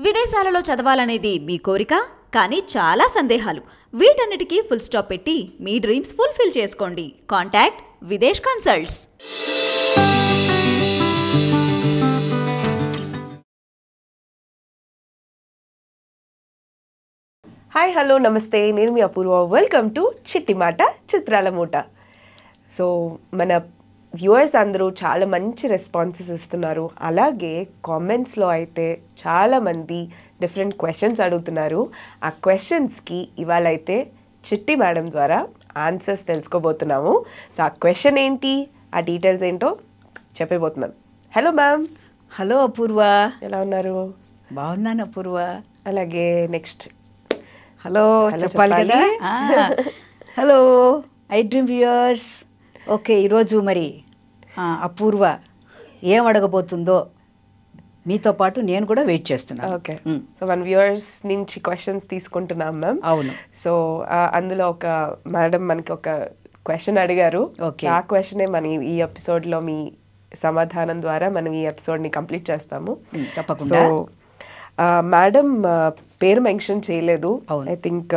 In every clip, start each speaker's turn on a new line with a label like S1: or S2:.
S1: విదేశాలలో చదవాలనేది మీ కోరిక, కానీ చాలా సందేహాలు. వీటన్నిటికీ ఫుల్ స్టాప్ పెట్టి మీ డ్రీమ్స్ ఫుల్ఫిల్ చేసుకోండి. Contact Videsh consults.
S2: Hi, hello, నమస్తే. నేను మీ అపూర్వ. వెల్కమ్ టు చిట్టి మాట చిత్రాల మూట. సో మన వ్యూవర్స్ అందరూ చాలా మంచి రెస్పాన్సెస్ ఇస్తున్నారు. అలాగే కామెంట్స్లో అయితే చాలామంది డిఫరెంట్ క్వశ్చన్స్ అడుగుతున్నారు. ఆ క్వశ్చన్స్కి ఇవాళ అయితే చిట్టి మేడం ద్వారా ఆన్సర్స్ తెలుసుకోబోతున్నాము. సో ఆ క్వశ్చన్ ఏంటి, ఆ డీటెయిల్స్ ఏంటో చెప్పబోతున్నాను. Hello ma'am.
S3: హలో అపూర్వ,
S2: ఎలా ఉన్నారు?
S3: బాగున్నాను అపూర్వ.
S2: అలాగే నెక్స్ట్
S3: హలో చెప్పాలి కదా. Hello I dream viewers. Okay, ఈరోజు మరి అపూర్వ ఏం అడగబోతుందో మీతో పాటు నేను కూడా వెయిట్ చేస్తున్నాను.
S2: ఓకే, సో మన వ్యూవర్స్ నుంచి క్వశ్చన్స్ తీసుకుంటున్నాం మ్యామ్.
S3: అవును.
S2: సో అందులో ఒక మేడం మనకి ఒక క్వశ్చన్ అడిగారు.
S3: ఓకే,
S2: ఆ క్వశ్చనే మనం ఈ ఎపిసోడ్లో మీ సమాధానం ద్వారా మనం ఈ ఎపిసోడ్ని కంప్లీట్ చేస్తాము.
S3: తప్పకుండా.
S2: సో మేడం పేరు మెన్షన్ చేయలేదు. ఐ థింక్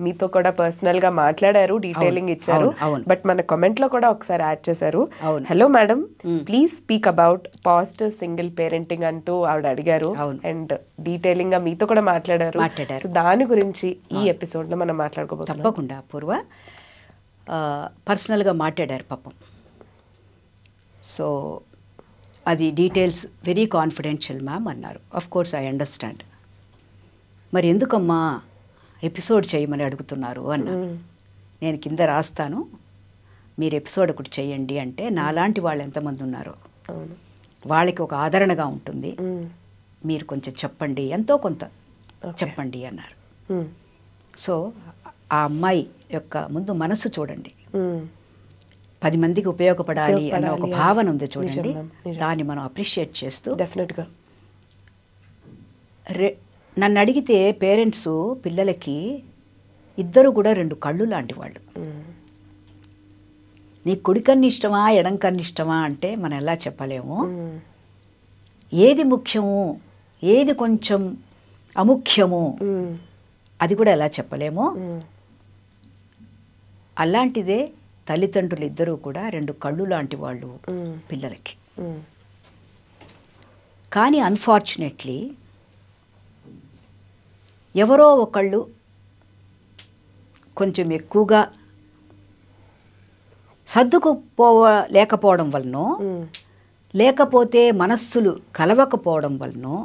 S2: మీతో కూడా పర్సనల్ గా మాట్లాడారు, డీటెయిలింగ్ ఇచ్చారు. బట్ మన కామెంట్ లో కూడా ఒకసారి యాడ్ చేశారు. Hello madam, please speak about positive single parenting అంటూ ఆవిడ అడిగారు. అండ్ డీటెయిలింగ్ గా మీతో కూడా మాట్లాడారు. సో దాని గురించి ఈ ఎపిసోడ్ లో మనం మాట్లాడుకోబోతున్నాం.
S3: తప్పకుండా అపూర్వ. పర్సనల్గా మాట్లాడారు పాపం. సో అది డీటెయిల్స్ వెరీ కాన్ఫిడెన్షియల్ మ్యామ్ అన్నారు. Of course I understand. మరి ఎందుకమ్మా ఎపిసోడ్ చేయమని అడుగుతున్నారు అన్నారు. నేను కింద రాస్తాను, మీరు ఎపిసోడ్ ఒకటి చేయండి అంటే నాలాంటి వాళ్ళు ఎంతమంది ఉన్నారో వాళ్ళకి ఒక ఆదరణగా ఉంటుంది. మీరు కొంచెం చెప్పండి, ఎంతో కొంత చెప్పండి అన్నారు. సో ఆ అమ్మాయి యొక్క ముందు మనసు చూడండి, 10 మందికి ఉపయోగపడాలి అన్న ఒక భావన ఉంది చూడండి. దాన్ని మనం అప్రిషియేట్ చేస్తూ
S2: డెఫినెట్గా
S3: నన్ను అడిగితే పేరెంట్స్ పిల్లలకి ఇద్దరు కూడా 2 కళ్ళు లాంటి వాళ్ళు. నీ కుడి కన్ను ఇష్టమా ఎడం కన్ను ఇష్టమా అంటే మనం ఎలా చెప్పలేము. ఏది ముఖ్యము ఏది కొంచెం అముఖ్యము అది కూడా ఎలా చెప్పలేము. అలాంటిదే తల్లిదండ్రులు ఇద్దరూ కూడా 2 కళ్ళు లాంటి వాళ్ళు పిల్లలకి. కానీ అన్ఫార్చునేట్లీ ఎవరో ఒకళ్ళు కొంచెం ఎక్కువగా లేకపోవడం వలనో, లేకపోతే మనస్సులు కలవకపోవడం వలనో,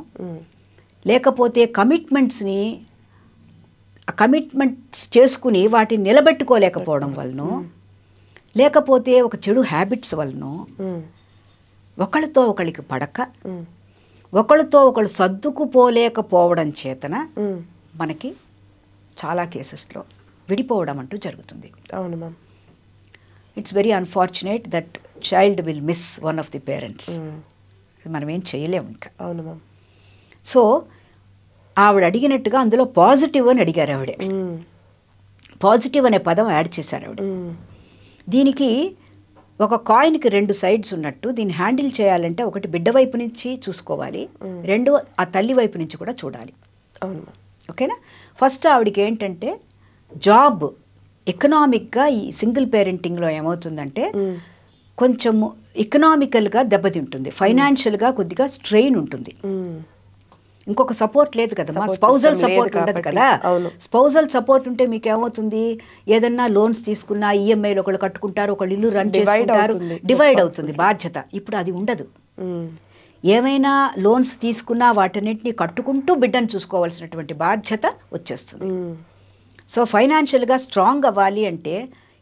S3: లేకపోతే కమిట్మెంట్స్ చేసుకుని వాటిని నిలబెట్టుకోలేకపోవడం వలనో, లేకపోతే ఒక చెడు హ్యాబిట్స్ వలనో, ఒకళ్ళతో ఒకళ్ళకి పడక, ఒకళ్ళతో ఒకళ్ళు సర్దుకుపోలేకపోవడం చేతన మనకి చాలా కేసెస్లో విడిపోవడం అంటూ జరుగుతుంది.
S2: అవును ma'am.
S3: It's very unfortunate that child will miss one of the parents. మనం ఏం చేయలేము ఇంకా.
S2: అవును మ్యామ్.
S3: సో ఆవిడ అడిగినట్టుగా అందులో పాజిటివ్ అని అడిగారు ఆవిడే. పాజిటివ్ అనే పదం యాడ్ చేశారు ఆవిడ. దీనికి ఒక కాయిన్కి 2 సైడ్స్ ఉన్నట్టు దీన్ని హ్యాండిల్ చేయాలంటే ఒకటి బిడ్డ వైపు నుంచి చూసుకోవాలి, 2 ఆ తల్లి వైపు నుంచి కూడా చూడాలి.
S2: అవును.
S3: ఓకేనా. ఫస్ట్ ఆవిడకి ఏంటంటే జాబ్ ఎకనామిక్గా ఈ సింగిల్ పేరెంటింగ్లో ఏమవుతుందంటే కొంచెం ఎకనామికల్గా దెబ్బతింటుంది, ఫైనాన్షియల్గా కొద్దిగా స్ట్రెయిన్ ఉంటుంది. ఇంకొక సపోర్ట్ లేదు కదా, మా స్పౌజల్ సపోర్ట్ ఉండదు కదా. స్పౌజల్ సపోర్ట్ ఉంటే మీకు ఏమవుతుంది, ఏదన్నా లోన్స్ తీసుకున్నా ఈఎంఐలు ఒకళ్ళు కట్టుకుంటారు, ఒకళ్ళు ఇల్లు రన్ చేసుకుంటారు, డివైడ్ అవుతుంది బాధ్యత. ఇప్పుడు అది ఉండదు. ఏమైనా లోన్స్ తీసుకున్నా వాటన్నిటిని కట్టుకుంటూ బిడ్డను చూసుకోవాల్సినటువంటి బాధ్యత వచ్చేస్తుంది. సో ఫైనాన్షియల్గా స్ట్రాంగ్ అవ్వాలి అంటే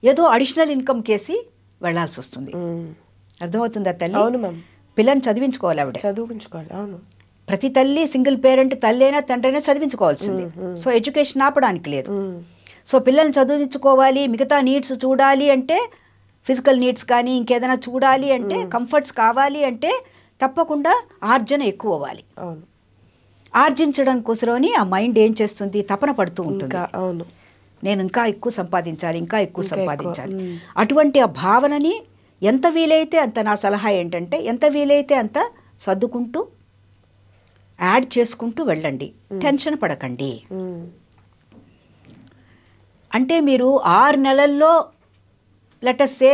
S3: ఏదో అడిషనల్ ఇన్కమ్ కేసి వెళ్లాల్సి వస్తుంది. అర్థమవుతుందా తల్లి?
S2: అవును మ్యామ్.
S3: పిల్లని చదివించుకోవాలి ఆవిడ,
S2: చదివించుకోవాలి. అవును.
S3: ప్రతి తల్లి సింగిల్ పేరెంట్ తల్లి అయినా తండ్రి అయినా చదివించుకోవాల్సింది. సో ఎడ్యుకేషన్ ఆపడానికి లేదు. సో పిల్లల్ని చదివించుకోవాలి, మిగతా నీడ్స్ చూడాలి అంటే, ఫిజికల్ నీడ్స్ కానీ ఇంకేదైనా చూడాలి అంటే, కంఫర్ట్స్ కావాలి అంటే తప్పకుండా ఆర్జన ఎక్కువ అవ్వాలి.
S2: అవును.
S3: ఆర్జించడం కోసమని ఆ మైండ్ ఏం చేస్తుంది, తపన పడుతూ ఉంటుంది.
S2: అవును,
S3: నేను ఇంకా ఎక్కువ సంపాదించాలి, ఇంకా ఎక్కువ సంపాదించాలి. అటువంటి ఆ భావనని ఎంత వీలైతే అంత, నా సలహా ఏంటంటే ఎంత వీలైతే అంత సర్దుకుంటూ యాడ్ చేసుకుంటూ వెళ్ళండి, టెన్షన్ పడకండి. అంటే మీరు 6 నెలల్లో లెటస్సే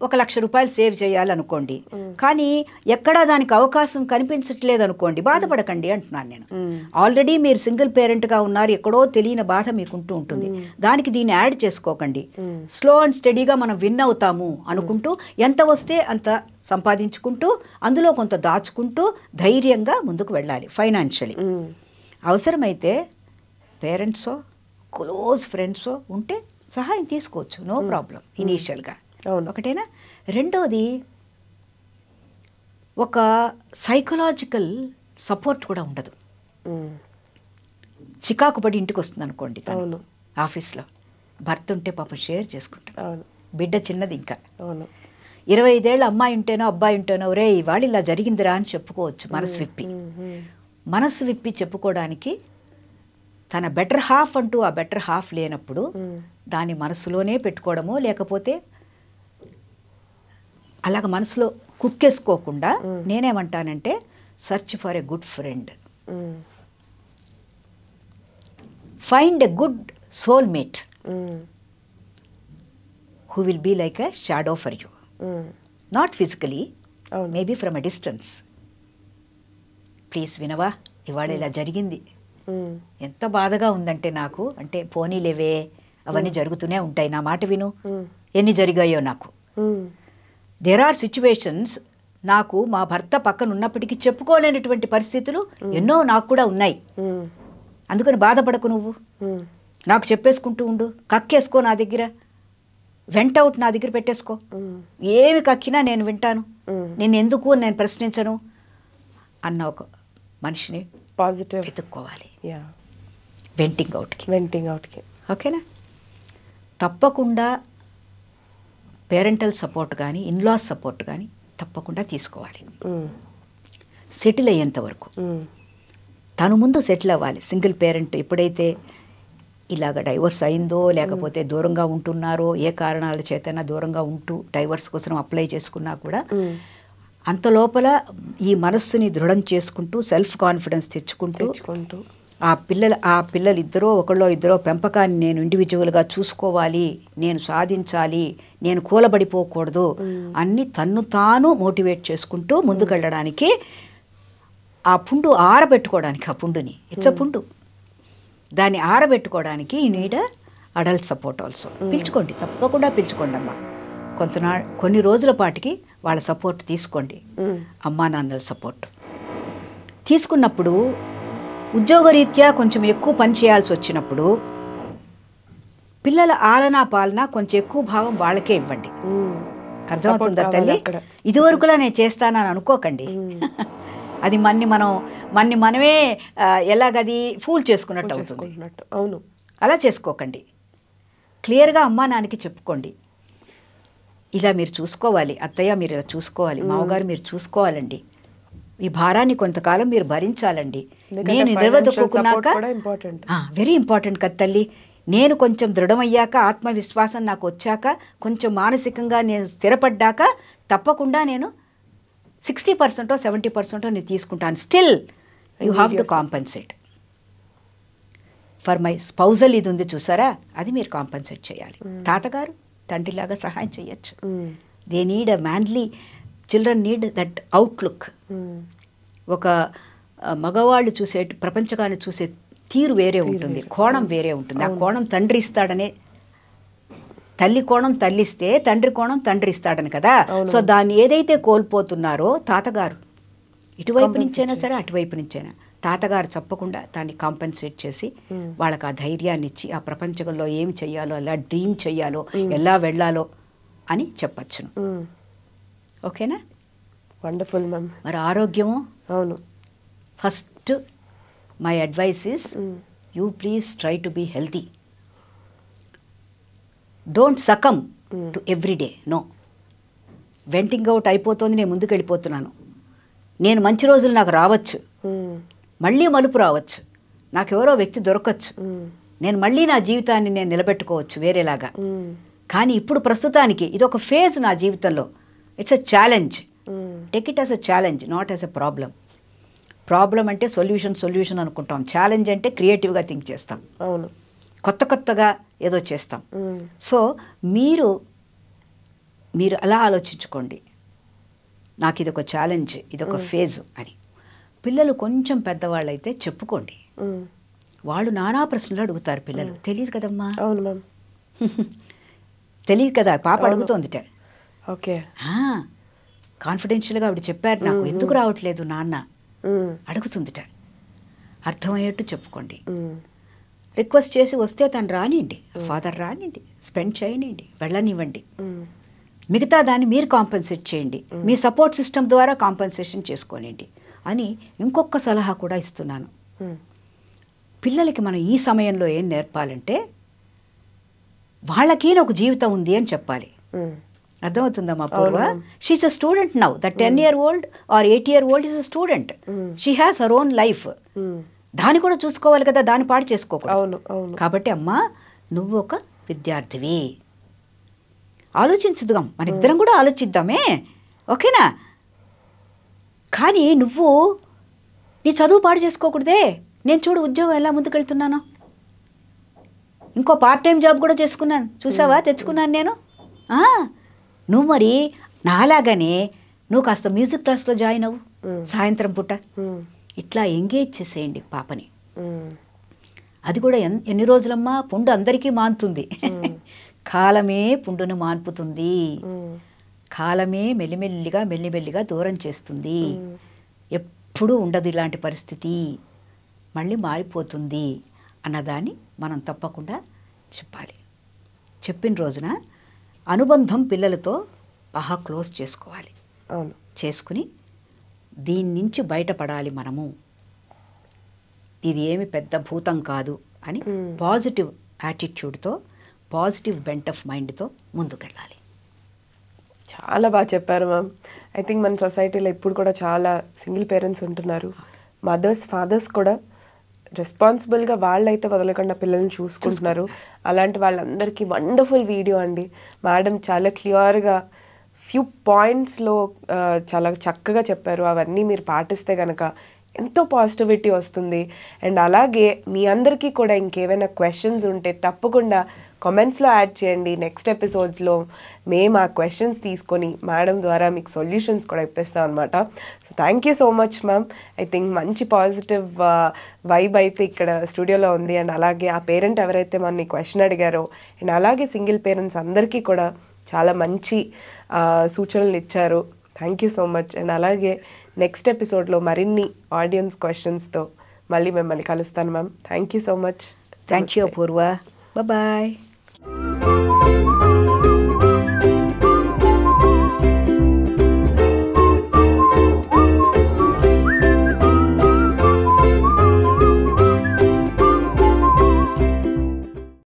S3: 1,00,000 రూపాయలు సేవ్ చేయాలనుకోండి, కానీ ఎక్కడా దానికి అవకాశం కనిపించట్లేదు అనుకోండి, బాధపడకండి అంటున్నాను నేను. ఆల్రెడీ మీరు సింగిల్ పేరెంట్గా ఉన్నారు, ఎక్కడో తెలియని బాధ మీకుంటూ ఉంటుంది. దానికి దీన్ని యాడ్ చేసుకోకండి. స్లో అండ్ స్టడీగా మనం విన్ అవుతాము అనుకుంటూ ఎంత వస్తే అంత సంపాదించుకుంటూ అందులో కొంత దాచుకుంటూ ధైర్యంగా ముందుకు వెళ్ళాలి. ఫైనాన్షియలీ అవసరమైతే పేరెంట్సో క్లోజ్ ఫ్రెండ్సో ఉంటే సహాయం తీసుకోవచ్చు, నో ప్రాబ్లం ఇనీషియల్గా. ఒకటేనా. రెండోది ఒక సైకలాజికల్ సపోర్ట్ కూడా ఉండదు. చికాకు పడి ఇంటికి వస్తుంది అనుకోండి, ఆఫీస్లో భర్త ఉంటే పాపం షేర్ చేసుకుంటాడు, బిడ్డ చిన్నది ఇంకా 25 ఏళ్ళ అమ్మాయి ఉంటేనో అబ్బాయి ఉంటేనో రే ఇవాళ ఇలా జరిగిందిరా అని చెప్పుకోవచ్చు మనసు విప్పి చెప్పుకోవడానికి. తన బెటర్ హాఫ్ అంటూ ఆ బెటర్ హాఫ్ లేనప్పుడు దాన్ని మనసులోనే పెట్టుకోవడమో, లేకపోతే అలాగ మనసులో కుక్కేసుకోకుండా నేనేమంటానంటే search for a good friend, find a good soulmate who will be like a shadow for you, not physically, maybe from a distance. Please వినవా ఇవాళ ఇలా జరిగింది, ఎంత బాధగా ఉందంటే నాకు, అంటే పోనీలేవే అవన్నీ జరుగుతూనే ఉంటాయి, నా మాట విను, ఎన్ని జరిగాయో నాకు. దేర్ ఆర్ సిచ్యువేషన్స్ నాకు మా భర్త పక్కన ఉన్నప్పటికీ చెప్పుకోలేనటువంటి పరిస్థితులు ఎన్నో నాకు కూడా ఉన్నాయి. అందుకని బాధపడకు, నువ్వు నాకు చెప్పేసుకుంటూ ఉండు, కక్కేసుకో నా దగ్గర, వెంట అవుట్ నా దగ్గర పెట్టేసుకో, ఏమి కక్కినా నేను వింటాను, నేను ఎందుకు నేను ప్రశ్నించను అన్న ఒక మనిషిని
S2: పాజిటివ్
S3: వెతుక్కోవాలి.
S2: వెంటింగ్ అవుట్కి
S3: ఓకేనా. తప్పకుండా పేరెంటల్ సపోర్ట్ కానీ ఇన్లాస్ సపోర్ట్ కానీ తప్పకుండా తీసుకోవాలి. సెటిల్ అయ్యేంత వరకు తను ముందు సెటిల్ అవ్వాలి. సింగిల్ పేరెంట్ ఎప్పుడైతే ఇలాగ డైవర్స్ అయిందో, లేకపోతే దూరంగా ఉంటున్నారో, ఏ కారణాల చేతైనా దూరంగా ఉంటూ డైవర్స్ కోసం అప్లై చేసుకున్నా కూడా అంత లోపల ఈ మనస్సుని దృఢం చేసుకుంటూ సెల్ఫ్ కాన్ఫిడెన్స్ తెచ్చుకుంటూ ఆ పిల్లలు ఇద్దరో ఒకళ్ళో ఇద్దరో పెంపకాన్ని నేను ఇండివిజువల్గా చూసుకోవాలి, నేను సాధించాలి, నేను కూలబడిపోకూడదు అన్ని తన్ను తాను మోటివేట్ చేసుకుంటూ ముందుకెళ్ళడానికి, ఆ పుండు ఆరబెట్టుకోవడానికి, ఆ పుండుని ఇట్స్ అ పుండు, దాన్ని ఆరబెట్టుకోవడానికి ఈ నీడ్ అడల్ట్ సపోర్ట్ ఆల్సో. పిలుచుకోండి, తప్పకుండా పిలుచుకోండి అమ్మా. కొన్ని రోజుల పాటికి వాళ్ళ సపోర్ట్ తీసుకోండి, అమ్మా నాన్నల సపోర్ట్ తీసుకున్నప్పుడు ఉద్యోగరీత్యా కొంచెం ఎక్కువ పని చేయాల్సి వచ్చినప్పుడు పిల్లల ఆలనా పాలన కొంచెం ఎక్కువ భాగం వాళ్ళకే ఇవ్వండి. అర్థమవుతుందా తల్లి? ఇదివరకులా నేను చేస్తానని అనుకోకండి. అది మనమే ఎలాగది ఫూల్ చేసుకున్నట్టు అవుతుంది.
S2: అవును,
S3: అలా చేసుకోకండి. క్లియర్గా అమ్మా నాన్నకి చెప్పుకోండి, ఇలా మీరు చూసుకోవాలి, అత్తయ్య మీరు ఇలా చూసుకోవాలి, మామగారు మీరు చూసుకోవాలండి, ఈ భారాన్ని కొంతకాలం మీరు భరించాలండి, నేను నిలవదొక్కున్నాక వెరీ ఇంపార్టెంట్ కదా తల్లి, నేను కొంచెం దృఢమయ్యాక, ఆత్మవిశ్వాసం నాకు వచ్చాక, కొంచెం మానసికంగా నేను స్థిరపడ్డాక తప్పకుండా నేను 60% 70% నేను తీసుకుంటాను. Still you have to compensate for my spousal. ఇది ఉంది చూసారా, అది మీరు కాంపన్సేట్ చేయాలి. తాతగారు తండ్రిలాగా సహాయం చేయొచ్చు. They need a manly, children need that outlook. ఒక మగవాళ్ళు చూసే ప్రపంచకాన్ని చూసే తీరు వేరే ఉంటుంది, కోణం వేరే ఉంటుంది. ఆ కోణం తండ్రి ఇస్తాడనే, తల్లి కోణం తల్లిస్తే తండ్రి కోణం తండ్రి ఇస్తాడని కదా. సో దాన్ని ఏదైతే కోల్పోతున్నారో తాతగారు, ఇటువైపు నుంచైనా సరే అటువైపు నుంచైనా తాతగారు తప్పకుండా దాన్ని కాంపెన్సేట్ చేసి వాళ్ళకి ఆ ధైర్యాన్ని ఇచ్చి ఆ ప్రపంచంలో ఏం చెయ్యాలో, ఎలా డ్రీమ్ చెయ్యాలో, ఎలా వెళ్ళాలో అని చెప్పచ్చును. ఓకేనా?
S2: Wonderful ma'am.
S3: మరి ఆరోగ్యము,
S2: అవును,
S3: first my advice is you please try to be healthy. Don't succumb to everyday. No, venting out అయిపోతుంది, నేను ముందుకు వెళ్ళిపోతున్నాను, నేను మంచి రోజులు నాకు రావచ్చు, మళ్ళీ మలుపు రావచ్చు, నాకెవరో వ్యక్తి దొరకచ్చు, నేను మళ్ళీ నా జీవితాన్ని నేను నిలబెట్టుకోవచ్చు వేరేలాగా. కానీ ఇప్పుడు ప్రస్తుతానికి ఇది ఒక ఫేజ్ నా జీవితంలో. It's a challenge. Take it as a challenge, not as a problem. Problem అంటే సొల్యూషన్ అనుకుంటాం, ఛాలెంజ్ అంటే క్రియేటివ్గా థింక్ చేస్తాం,
S2: అవును.
S3: కొత్తగా ఏదో చేస్తాం. సో మీరు అలా ఆలోచించుకోండి, నాకు ఇదొక ఛాలెంజ్, ఇదొక ఫేజ్ అని. పిల్లలు కొంచెం పెద్దవాళ్ళు అయితే చెప్పుకోండి, వాళ్ళు నానా ప్రశ్నలు అడుగుతారు. పిల్లలు తెలియదు కదమ్మా,
S2: అవును మ్యామ్,
S3: తెలియదు కదా, పాప అడుగుతోందిట.
S2: ఓకే.
S3: కాన్ఫిడెన్షియల్గా ఆవిడ చెప్పారు, నాకు ఎందుకు రావట్లేదు నాన్న అడుగుతుందిట. అర్థమయ్యేట్టు చెప్పుకోండి. రిక్వెస్ట్ చేసి వస్తే తను రానివ్వండి, ఫాదర్ రానివ్వండి, స్పెండ్ చేయనివ్వండి, వెళ్ళనివ్వండి. మిగతా దాన్ని మీరు కాంపెన్సేట్ చేయండి, మీ సపోర్ట్ సిస్టమ్ ద్వారా కాంపెన్సేషన్ చేసుకోనండి అని ఇంకొక సలహా కూడా ఇస్తున్నాను. పిల్లలకి మనం ఈ సమయంలో ఏం నేర్పాలంటే, వాళ్ళకి ఒక జీవితం ఉంది అని చెప్పాలి. అర్థమవుతుందమ్మా Purva? She is a student now. That 10-year-old or 8-year-old is a student. She has her own life. దాన్ని కూడా చూసుకోవాలి కదా, దాన్ని పాడు చేసుకోకూడదు. కాబట్టి అమ్మా, నువ్వు ఒక విద్యార్థివి, ఆలోచించుదాం, మన ఇద్దరం కూడా ఆలోచిద్దామే, ఓకేనా? కానీ నువ్వు నీ చదువు పాడు చేసుకోకూడదే. నేను చూడు ఉద్యోగం ఎలా ముందుకెళ్తున్నాను, ఇంకో పార్ట్ టైం జాబ్ కూడా చేసుకున్నాను, చూసావా, తెచ్చుకున్నాను నేను. నువ్వు మరి నాలాగానే నువ్వు కాస్త మ్యూజిక్ క్లాస్లో జాయిన్ అవ్వు సాయంత్రం పూట. ఇట్లా ఎంగేజ్ చేసేయండి పాపని. అది కూడా ఎన్ని రోజులమ్మా, పుండు అందరికీ మానుతుంది, కాలమే పుండును మాన్పుతుంది, కాలమే మెల్లిమెల్లిగా దూరం చేస్తుంది. ఎప్పుడూ ఉండదు ఇలాంటి పరిస్థితి, మళ్ళీ మారిపోతుంది అన్నదాన్ని మనం తప్పకుండా చెప్పాలి. చెప్పిన రోజున అనుబంధం పిల్లలతో బాగా క్లోజ్ చేసుకోవాలి. చేసుకుని దీని నుంచి బయటపడాలి మనము, ఇది ఏమి పెద్ద భూతం కాదు అని పాజిటివ్ యాటిట్యూడ్తో, పాజిటివ్ బెంట్ ఆఫ్ మైండ్తో ముందుకెళ్ళాలి.
S2: చాలా బాగా చెప్పారు మ్యామ్. ఐ థింక్ మన సొసైటీలో ఇప్పుడు కూడా చాలా సింగిల్ పేరెంట్స్ ఉంటున్నారు. మదర్స్, ఫాదర్స్ కూడా రెస్పాన్సిబుల్గా వాళ్ళైతే వదలకుండా పిల్లల్ని చూసుకుంటున్నారు. అలాంటి వాళ్ళందరికీ వండర్ఫుల్ వీడియో అండి. మేడం చాలా క్లియర్గా ఫ్యూ పాయింట్స్లో చాలా చక్కగా చెప్పారు. అవన్నీ మీరు పాటిస్తే కనుక ఎంతో పాజిటివిటీ వస్తుంది. అండ్ అలాగే మీ అందరికీ కూడా ఇంకేమైనా క్వశ్చన్స్ ఉంటే తప్పకుండా కామెంట్స్లో యాడ్ చేయండి. నెక్స్ట్ ఎపిసోడ్స్లో మేము ఆ క్వశ్చన్స్ తీసుకొని మేడం ద్వారా మీకు సొల్యూషన్స్ కూడా ఇప్పిస్తాం అనమాట. So thank you so much ma'am. I think మంచి పాజిటివ్ వైబ్ అయితే ఇక్కడ స్టూడియోలో ఉంది. అండ్ అలాగే ఆ పేరెంట్ ఎవరైతే మన క్వశ్చన్ అడిగారో, అండ్ అలాగే సింగిల్ పేరెంట్స్ అందరికీ కూడా చాలా మంచి సూచనలు ఇచ్చారు. Thank you so much. And అలాగే నెక్స్ట్ ఎపిసోడ్లో మరిన్ని ఆడియన్స్ క్వశ్చన్స్తో మళ్ళీ మిమ్మల్ని కలుస్తాను ma'am. Thank you so much.
S3: Thank you Apurva. Bye.